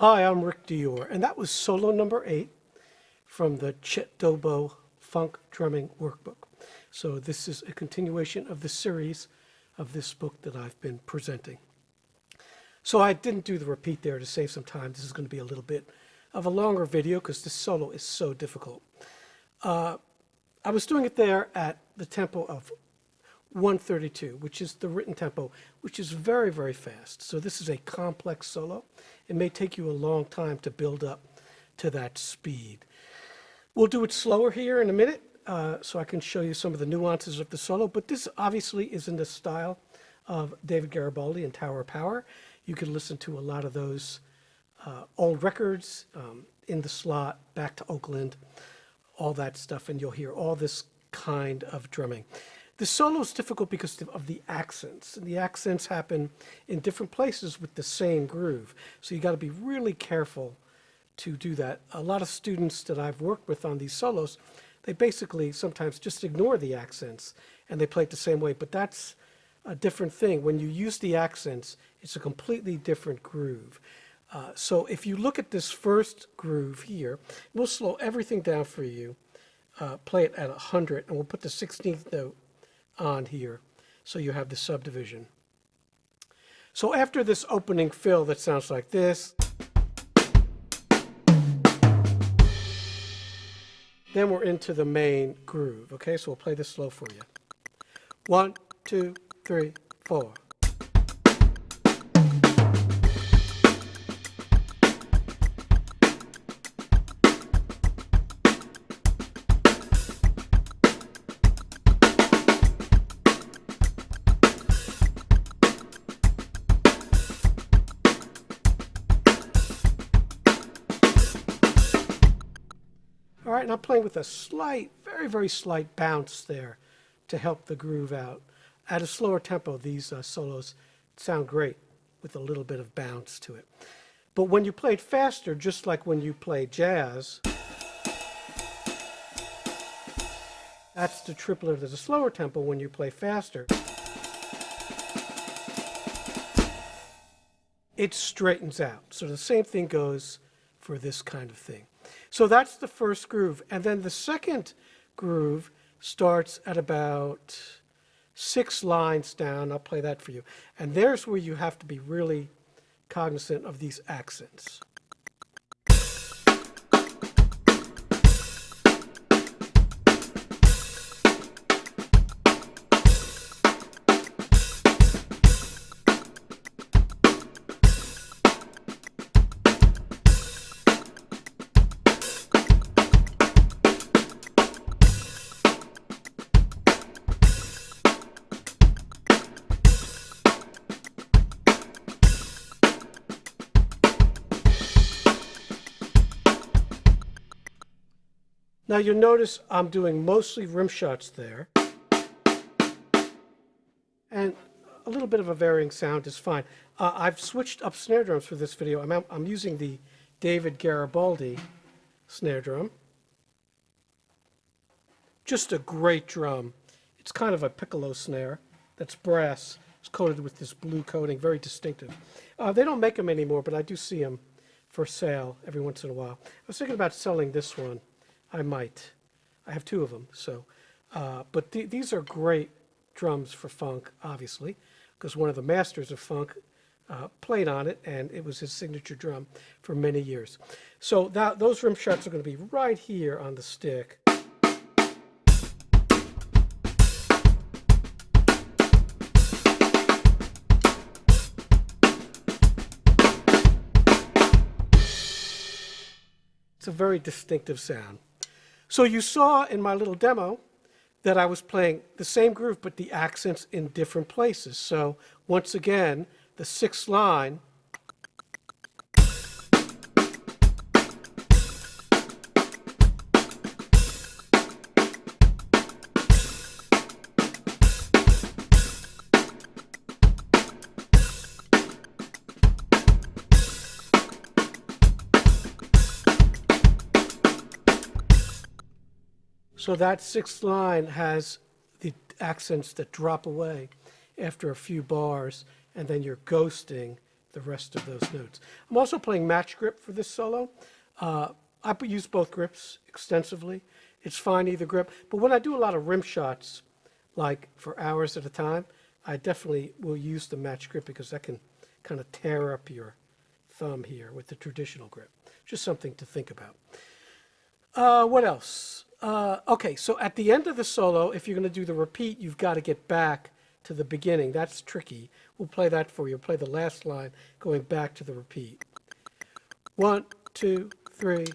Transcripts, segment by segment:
Hi, I'm Rick Dior, and that was solo number 8 from the Chet Doboe Funk Drumming Workbook. So this is a continuation of the series of this book that I've been presenting. So I didn't do the repeat there to save some time. This is going to be a little bit of a longer video because this solo is so difficult. I was doing it there at the tempo of 132, which is the written tempo, which is very, very fast. So this is a complex solo. It may take you a long time to build up to that speed. We'll do it slower here in a minute, so I can show you some of the nuances of the solo, but this obviously is in the style of David Garibaldi and Tower of Power. You can listen to a lot of those old records, In the Slot, Back to Oakland, all that stuff, and you'll hear all this kind of drumming. The solo is difficult because of the accents, and the accents happen in different places with the same groove. So you got to be really careful to do that. A lot of students that I've worked with on these solos, they basically sometimes just ignore the accents and they play it the same way, but that's a different thing. When you use the accents, it's a completely different groove. So if you look at this first groove here, we'll slow everything down for you, play it at 100, and we'll put the 16th note on here so you have the subdivision. So after this opening fill that sounds like this, then we're into the main groove. Okay, so we'll play this slow for you. 1, 2, 3, 4. All right, and I'm playing with a slight, very, very slight bounce there to help the groove out. At a slower tempo, these solos sound great with a little bit of bounce to it. But when you play it faster, just like when you play jazz, that's the triplet at a slower tempo. When you play faster, it straightens out. So the same thing goes for this kind of thing. So that's the first groove. And then the second groove starts at about 6 lines down. I'll play that for you. And there's where you have to be really cognizant of these accents. Now you'll notice I'm doing mostly rim shots there. And a little bit of a varying sound is fine. I've switched up snare drums for this video. I'm using the David Garibaldi snare drum. Just a great drum. It's kind of a piccolo snare that's brass. It's coated with this blue coating, very distinctive. They don't make them anymore, but I do see them for sale every once in a while. I was thinking about selling this one. I might. I have 2 of them. So, but these are great drums for funk, obviously, because one of the masters of funk played on it, and it was his signature drum for many years. So those rim shots are going to be right here on the stick. It's a very distinctive sound. So you saw in my little demo that I was playing the same groove, but the accents in different places. So once again, the 6th line, so that 6th line has the accents that drop away after a few bars, and then you're ghosting the rest of those notes. I'm also playing match grip for this solo. I use both grips extensively. It's fine either grip, but when I do a lot of rim shots, like for hours at a time, I definitely will use the match grip because that can kind of tear up your thumb here with the traditional grip. Just something to think about. What else? Okay, so at the end of the solo, if you're going to do the repeat, you've got to get back to the beginning. That's tricky. We'll play that for you. We'll play the last line going back to the repeat. 1, 2, 3.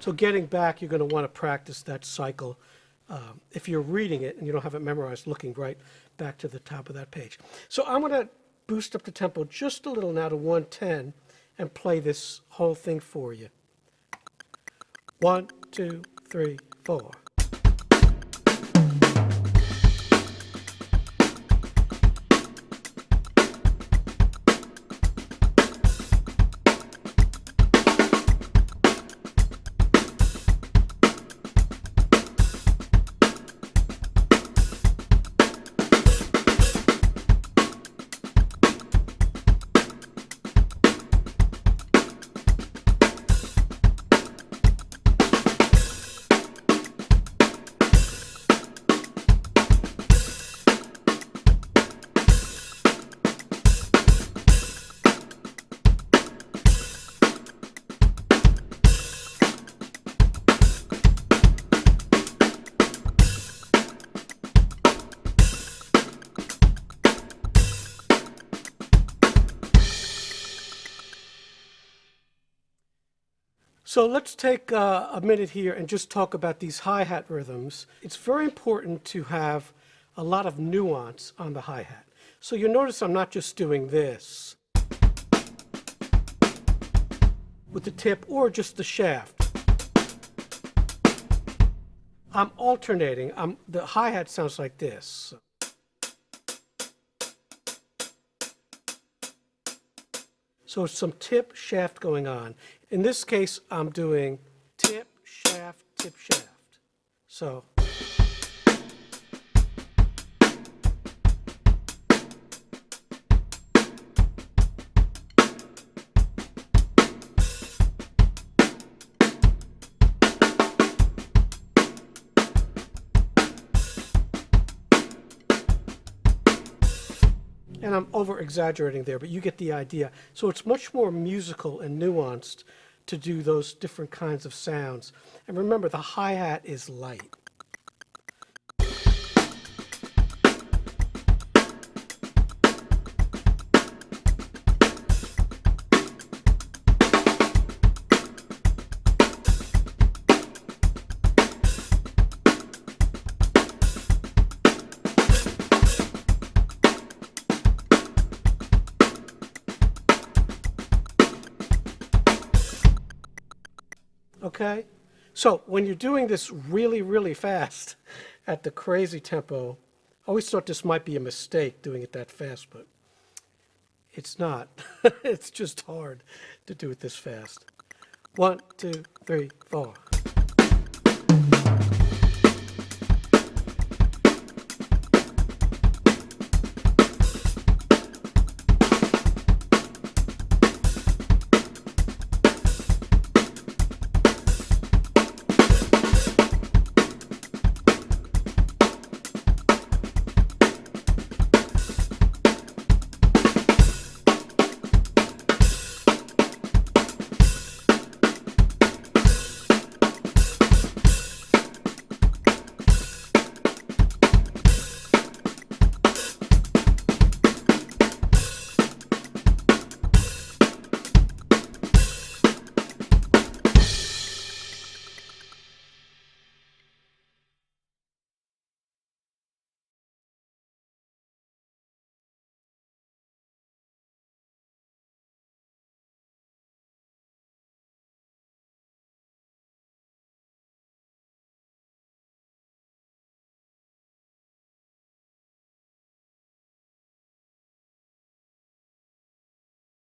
So getting back, you're going to want to practice that cycle. If you're reading it and you don't have it memorized, looking right back to the top of that page. So I'm going to boost up the tempo just a little now to 110 and play this whole thing for you. 1, 2, 3, 4. So let's take a minute here and just talk about these hi-hat rhythms. It's very important to have a lot of nuance on the hi-hat. So you'll notice I'm not just doing this with the tip or just the shaft. I'm alternating. The hi-hat sounds like this. So some tip, shaft going on. In this case, I'm doing tip, shaft, tip, shaft. So. And I'm over-exaggerating there, but you get the idea. So it's much more musical and nuanced to do those different kinds of sounds. And remember, the hi-hat is light. Okay? So when you're doing this really, really fast at the crazy tempo, I always thought this might be a mistake doing it that fast, but it's not. It's just hard to do it this fast. 1, 2, 3, 4.